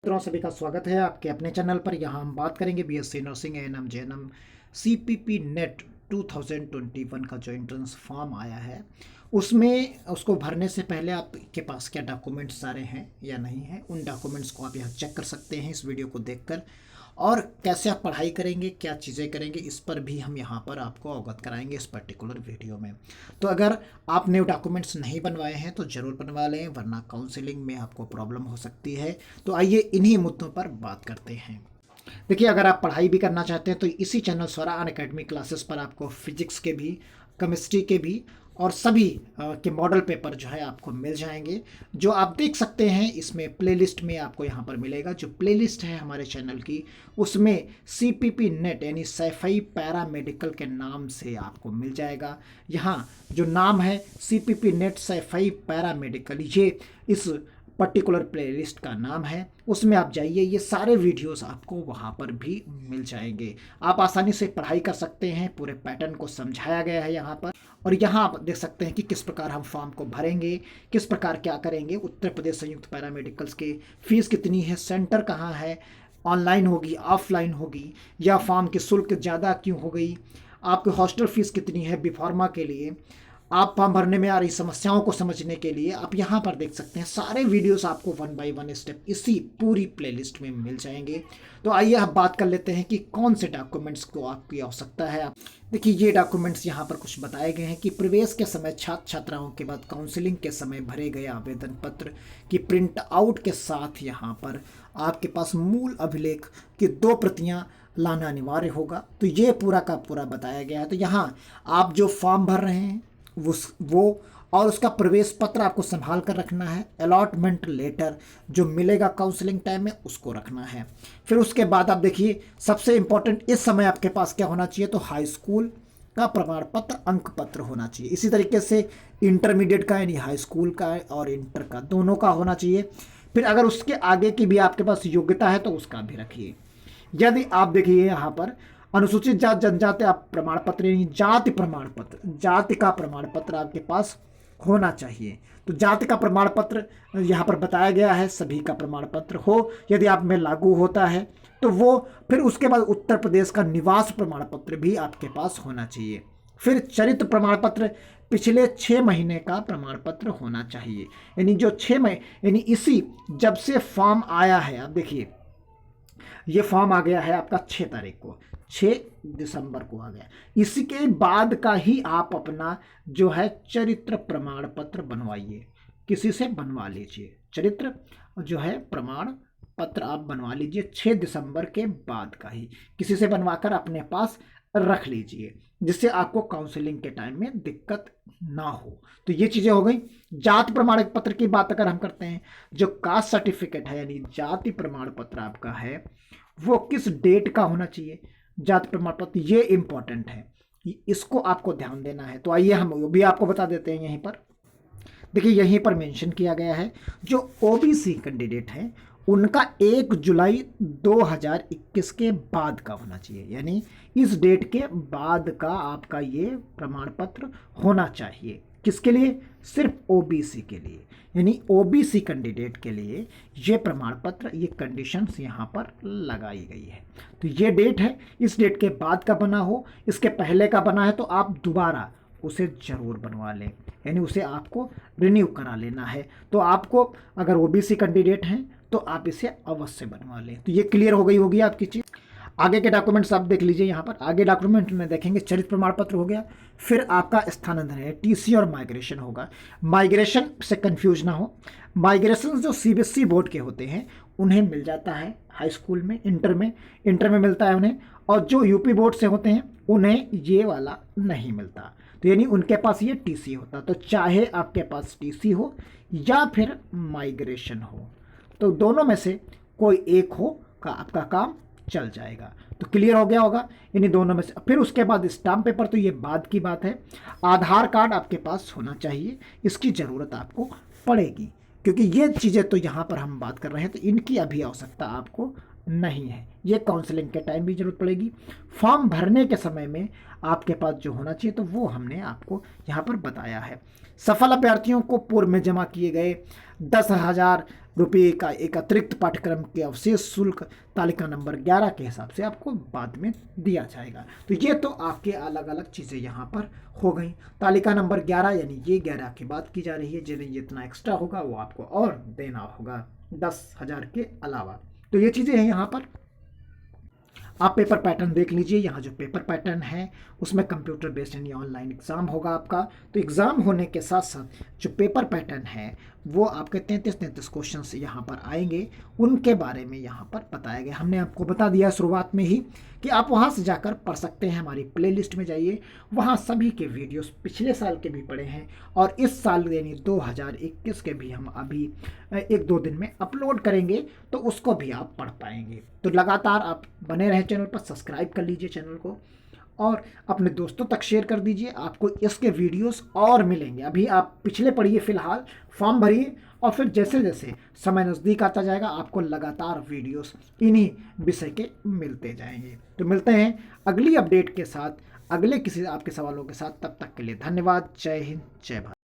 मित्रों सभी का स्वागत है आपके अपने चैनल पर। यहाँ हम बात करेंगे BSc nursing ANM JNM CPP NET 2021 का जो एंट्रेंस फॉर्म आया है उसमें उसको भरने से पहले आपके पास क्या डॉक्यूमेंट्स सारे हैं या नहीं है, उन डॉक्यूमेंट्स को आप यहाँ चेक कर सकते हैं इस वीडियो को देखकर। और कैसे आप पढ़ाई करेंगे, क्या चीज़ें करेंगे, इस पर भी हम यहाँ पर आपको अवगत कराएंगे इस पर्टिकुलर वीडियो में। तो अगर आपने डॉक्यूमेंट्स नहीं बनवाए हैं तो ज़रूर बनवा लें, वरना काउंसलिंग में आपको प्रॉब्लम हो सकती है। तो आइए इन्हीं मुद्दों पर बात करते हैं। देखिए, अगर आप पढ़ाई भी करना चाहते हैं तो इसी चैनल स्वरा अनअकैडमी क्लासेस पर आपको फिजिक्स के भी, केमिस्ट्री के भी और सभी के मॉडल पेपर जो है आपको मिल जाएंगे, जो आप देख सकते हैं। इसमें प्लेलिस्ट में आपको यहाँ पर मिलेगा, जो प्लेलिस्ट है हमारे चैनल की उसमें सीपीपी नेट यानी सैफई पैरा मेडिकल के नाम से आपको मिल जाएगा। यहाँ जो नाम है CPP net Saifai para medical, ये इस पर्टिकुलर प्लेलिस्ट का नाम है। उसमें आप जाइए, ये सारे वीडियोस आपको वहाँ पर भी मिल जाएंगे। आप आसानी से पढ़ाई कर सकते हैं, पूरे पैटर्न को समझाया गया है यहाँ पर। और यहाँ आप देख सकते हैं कि किस प्रकार हम फॉर्म को भरेंगे, किस प्रकार क्या करेंगे। उत्तर प्रदेश संयुक्त पैरामेडिकल्स की फ़ीस कितनी है, सेंटर कहाँ है, ऑनलाइन होगी ऑफलाइन होगी, या फॉर्म की शुल्क ज़्यादा क्यों हो गई, आपकी हॉस्टल फीस कितनी है बी फार्मा के लिए, आप फॉर्म भरने में आ रही समस्याओं को समझने के लिए आप यहाँ पर देख सकते हैं। सारे वीडियोस आपको 1 बाय 1 स्टेप इसी पूरी प्लेलिस्ट में मिल जाएंगे। तो आइए अब बात कर लेते हैं कि कौन से डॉक्यूमेंट्स को आपकी आवश्यकता है। देखिए, ये डॉक्यूमेंट्स यहाँ पर कुछ बताए गए हैं कि प्रवेश के समय छात्र छात्राओं के बाद काउंसलिंग के समय भरे गए आवेदन पत्र की प्रिंट आउट के साथ यहाँ पर आपके पास मूल अभिलेख की 2 प्रतियाँ लाना अनिवार्य होगा। तो ये पूरा का पूरा बताया गया है। तो यहाँ आप जो फॉर्म भर रहे हैं वो और उसका प्रवेश पत्र आपको संभाल कर रखना है। अलॉटमेंट लेटर जो मिलेगा काउंसलिंग टाइम में उसको रखना है। फिर उसके बाद आप देखिए, सबसे इम्पोर्टेंट इस समय आपके पास क्या होना चाहिए, तो हाई स्कूल का प्रमाण पत्र, अंक पत्र होना चाहिए। इसी तरीके से इंटरमीडिएट का यानी हाई स्कूल का और इंटर का दोनों का होना चाहिए। फिर अगर उसके आगे की भी आपके पास योग्यता है तो उसका भी रखिए। यदि आप देखिए यहाँ पर अनुसूचित जाति जनजाति आप प्रमाण पत्र यानी जाति प्रमाण पत्र, जाति का प्रमाण पत्र आपके पास होना चाहिए। तो जाति का प्रमाण पत्र यहाँ पर बताया गया है, सभी का प्रमाण पत्र हो, यदि आप में लागू होता है तो वो। फिर उसके बाद उत्तर प्रदेश का निवास प्रमाण पत्र भी आपके पास होना चाहिए। फिर चरित्र प्रमाण पत्र, पिछले 6 महीने का प्रमाण पत्र होना चाहिए। यानी जो 6 महीने यानी इसी जब से फॉर्म आया है, आप देखिए ये फॉर्म आ गया है आपका 6 तारीख को, 6 दिसंबर को आ गया। इसके बाद का ही आप अपना जो है चरित्र प्रमाण पत्र बनवाइए, किसी से बनवा लीजिए। चरित्र जो है प्रमाण पत्र आप बनवा लीजिए 6 दिसंबर के बाद का ही, किसी से बनवाकर अपने पास रख लीजिए, जिससे आपको काउंसलिंग के टाइम में दिक्कत ना हो। तो ये चीज़ें हो गई। जाति प्रमाण पत्र की बात अगर हम करते हैं, जो कास्ट सर्टिफिकेट है यानी जाति प्रमाण पत्र आपका है वो किस डेट का होना चाहिए, जाति प्रमाण पत्र, ये इंपॉर्टेंट है, इसको आपको ध्यान देना है। तो आइए हम वो भी आपको बता देते हैं। यहीं पर देखिए, यहीं पर मेंशन किया गया है जो ओबीसी कैंडिडेट हैं उनका 1 जुलाई 2021 के बाद का होना चाहिए। यानी इस डेट के बाद का आपका ये प्रमाण पत्र होना चाहिए। किसके लिए? सिर्फ ओबीसी के लिए। यानी ओबीसी कैंडिडेट के लिए ये प्रमाण पत्र, ये कंडीशंस यहाँ पर लगाई गई है। तो ये डेट है, इस डेट के बाद का बना हो, इसके पहले का बना है तो आप दोबारा उसे ज़रूर बनवा लें, यानी उसे आपको रिन्यू करा लेना है। तो आपको अगर ओबीसी कैंडिडेट हैं तो आप इसे अवश्य बनवा लें। तो ये क्लियर हो गई होगी आपकी चीज़। आगे के डॉक्यूमेंट्स आप देख लीजिए। यहाँ पर आगे डॉक्यूमेंट में देखेंगे चरित्र प्रमाण पत्र हो गया, फिर आपका स्थानांतरण है, टीसी और माइग्रेशन होगा। माइग्रेशन से कंफ्यूज ना हो, माइग्रेशन जो सीबीएसई बोर्ड के होते हैं उन्हें मिल जाता है हाई स्कूल में, इंटर में मिलता है उन्हें, और जो यूपी बोर्ड से होते हैं उन्हें ये वाला नहीं मिलता। तो यानी उनके पास ये टीसी होता। तो चाहे आपके पास टीसी हो या फिर माइग्रेशन हो, तो दोनों में से कोई एक हो का आपका काम चल जाएगा। तो क्लियर हो गया होगा इन्हीं दोनों में से। फिर उसके बाद स्टाम्प पेपर, तो ये बाद की बात है। आधार कार्ड आपके पास होना चाहिए, इसकी ज़रूरत आपको पड़ेगी, क्योंकि ये चीज़ें तो यहाँ पर हम बात कर रहे हैं तो इनकी अभी आवश्यकता आपको नहीं है। ये काउंसलिंग के टाइम भी जरूरत पड़ेगी। फॉर्म भरने के समय में आपके पास जो होना चाहिए तो वो हमने आपको यहाँ पर बताया है। सफल अभ्यर्थियों को पूर्व में जमा किए गए 10,000 रुपये का एक अतिरिक्त पाठ्यक्रम के अवशेष शुल्क तालिका नंबर 11 के हिसाब से आपको बाद में दिया जाएगा। तो ये तो आपके अलग अलग चीज़ें यहाँ पर हो गई। तालिका नंबर 11 यानी ये 11 की बात की जा रही है, जिन्हें जितना एक्स्ट्रा होगा वो आपको और देना होगा 10,000 के अलावा। तो ये चीज़ें हैं यहाँ पर। आप पेपर पैटर्न देख लीजिए। यहाँ जो पेपर पैटर्न है उसमें कंप्यूटर बेस्ड यानी ऑनलाइन एग्ज़ाम होगा आपका। तो एग्ज़ाम होने के साथ साथ जो पेपर पैटर्न है वो आपके 33 क्वेश्चन यहाँ पर आएंगे, उनके बारे में यहाँ पर बताया गया। हमने आपको बता दिया शुरुआत में ही कि आप वहाँ से जाकर पढ़ सकते हैं। हमारी प्लेलिस्ट में जाइए, वहाँ सभी के वीडियोस पिछले साल के भी पड़े हैं और इस साल यानी 2021 के भी हम अभी 1-2 दिन में अपलोड करेंगे, तो उसको भी आप पढ़ पाएंगे। तो लगातार आप बने रहें चैनल पर, सब्सक्राइब कर लीजिए चैनल को और अपने दोस्तों तक शेयर कर दीजिए। आपको इसके वीडियोस और मिलेंगे। अभी आप पिछले पढ़िए, फिलहाल फॉर्म भरिए और फिर जैसे जैसे समय नज़दीक आता जाएगा आपको लगातार वीडियोस इन्हीं विषय के मिलते जाएंगे। तो मिलते हैं अगली अपडेट के साथ, अगले किसी आपके सवालों के साथ। तब तक के लिए धन्यवाद। जय हिंद, जय भारत।